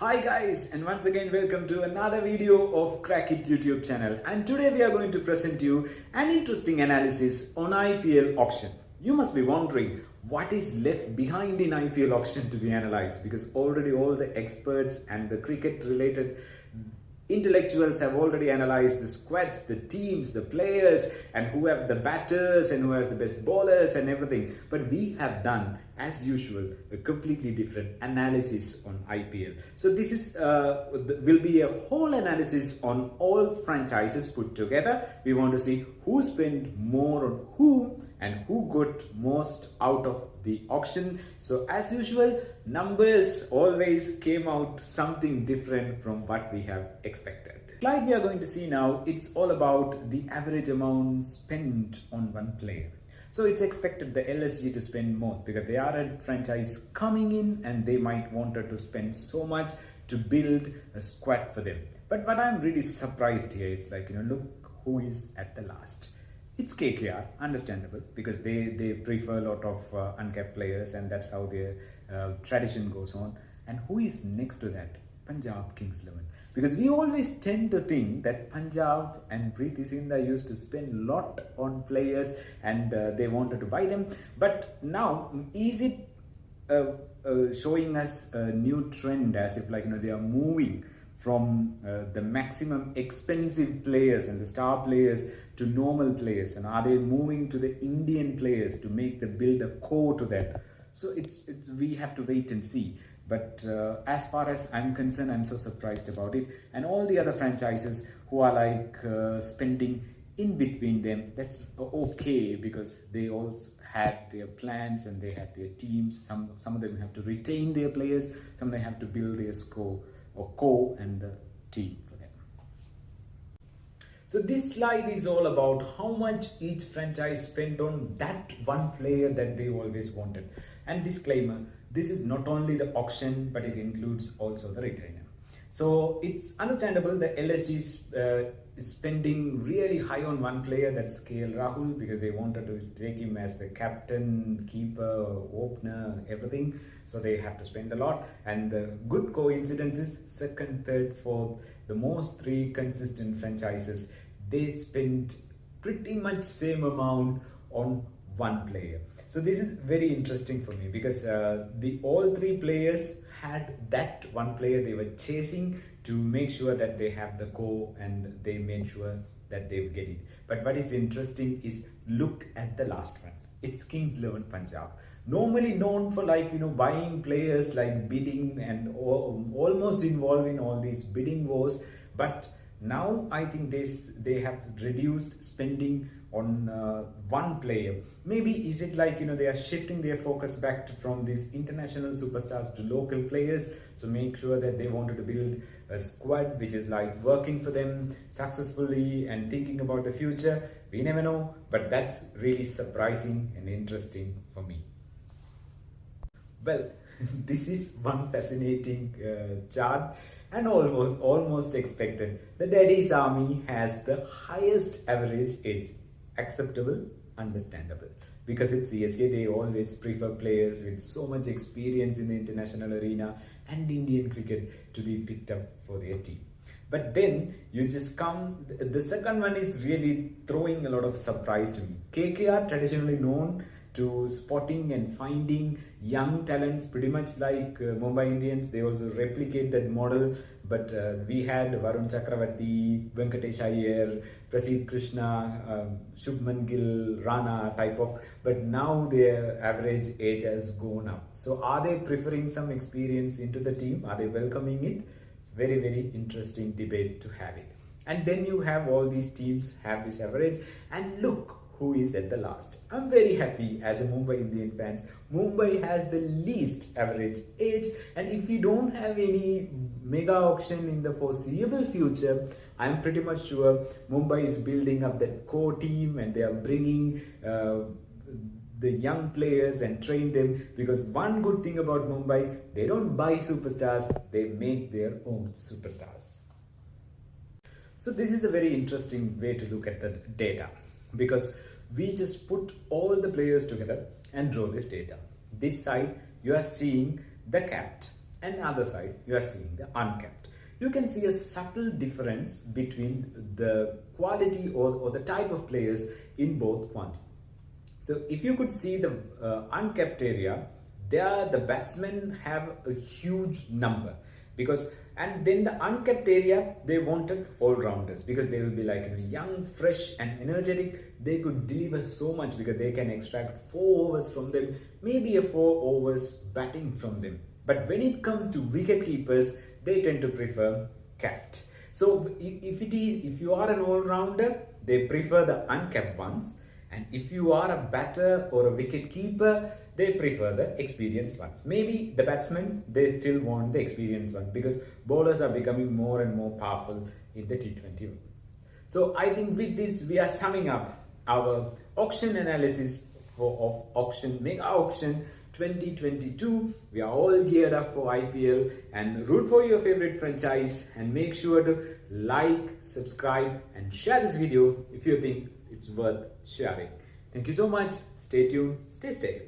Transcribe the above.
Hi guys, and once again welcome to another video of Crack It YouTube channel, and today we are going to present you an interesting analysis on IPL auction. You must be wondering what is left behind in IPL auction to be analyzed, because already all the experts and the cricket related intellectuals have already analyzed the squads, the teams, the players, and who have the batters and who has the best bowlers and everything. But we have done, as usual, a completely different analysis on IPL. So this is will be a whole analysis on all franchises put together. We want to see who spent more on whom and who got most out of the auction. So as usual, numbers always came out something different from what we have expected. Like we are going to see now, it's all about the average amount spent on one player. So it's expected the LSG to spend more because they are a franchise coming in and they might wanted to spend so much to build a squad for them. But what I'm really surprised here, it's like, look who is at the last. It's KKR, understandable, because they prefer a lot of uncapped players and that's how their tradition goes on. And who is next to that? Punjab Kings 11. Because we always tend to think that Punjab and Preeti Zinta used to spend a lot on players and they wanted to buy them. But now, is it showing us a new trend, as if they are moving from the maximum expensive players and the star players to normal players, and are they moving to the Indian players to build a core to that? So we have to wait and see. But as far as I'm concerned, I'm so surprised about it. And all the other franchises who are spending in between them, that's okay, because they also had their plans and they had their teams. Some of them have to retain their players, some they have to build their score or core and the team for them. So this slide is all about how much each franchise spent on that one player that they always wanted. And disclaimer, this is not only the auction, but it includes also the retainer. So it's understandable the LSG is spending really high on one player, that's KL Rahul, because they wanted to take him as the captain, keeper, opener, everything. So they have to spend a lot. And the good coincidence is second, third, fourth, the most three consistent franchises, they spent pretty much same amount on one player. So this is very interesting for me, because all three players had that one player they were chasing to make sure that they have the core, and they made sure that they get it. But what is interesting is look at the last one. It's Kings 11 Punjab. Normally known for buying players, bidding and almost involved in all these bidding wars. But now I think they have reduced spending on one player. Maybe is it they are shifting their focus back from these international superstars to local players, to make sure that they wanted to build a squad which is working for them successfully and thinking about the future. We never know, but that's really surprising and interesting for me. Well, this is one fascinating chart and almost expected. The Daddy's Army has the highest average age. Acceptable, understandable, because it's CSK. They always prefer players with so much experience in the international arena and Indian cricket to be picked up for their team. But then you just come, the second one is really throwing a lot of surprise to me. KKR, traditionally known to spotting and finding young talents, pretty much like Mumbai Indians. They also replicate that model. But we had Varun Chakravarti, Venkatesh Iyer, Prasidh Krishna, Shubman Gill, Rana type of. But now their average age has gone up. So are they preferring some experience into the team? Are they welcoming it? It's very, very interesting debate to have it. And then you have all these teams have this average, and look who is at the last. I'm very happy as a Mumbai Indian fans. Mumbai has the least average age, and if we don't have any mega auction in the foreseeable future, I'm pretty much sure Mumbai is building up that core team, and they are bringing the young players and train them, because one good thing about Mumbai, they don't buy superstars, they make their own superstars. So this is a very interesting way to look at the data, because we just put all the players together and draw this data. This side you are seeing the capped, and other side you are seeing the uncapped. You can see a subtle difference between the quality or the type of players in both quantity. So if you could see the uncapped area, there the batsmen have a huge number, because and then the uncapped area they wanted all-rounders, because they will be like, young, fresh and energetic. They could deliver so much because they can extract 4 overs from them, maybe a 4 overs batting from them. But when it comes to wicket keepers, they tend to prefer capped. So if you are an all-rounder, they prefer the uncapped ones, and if you are a batter or a wicket keeper, they prefer the experienced ones. Maybe the batsmen, they still want the experienced ones, because bowlers are becoming more and more powerful in the T20. So I think with this we are summing up our auction analysis of mega auction 2022. We are all geared up for IPL, and root for your favorite franchise, and make sure to like, subscribe and share this video if you think it's worth sharing. Thank you so much. Stay tuned, stay safe.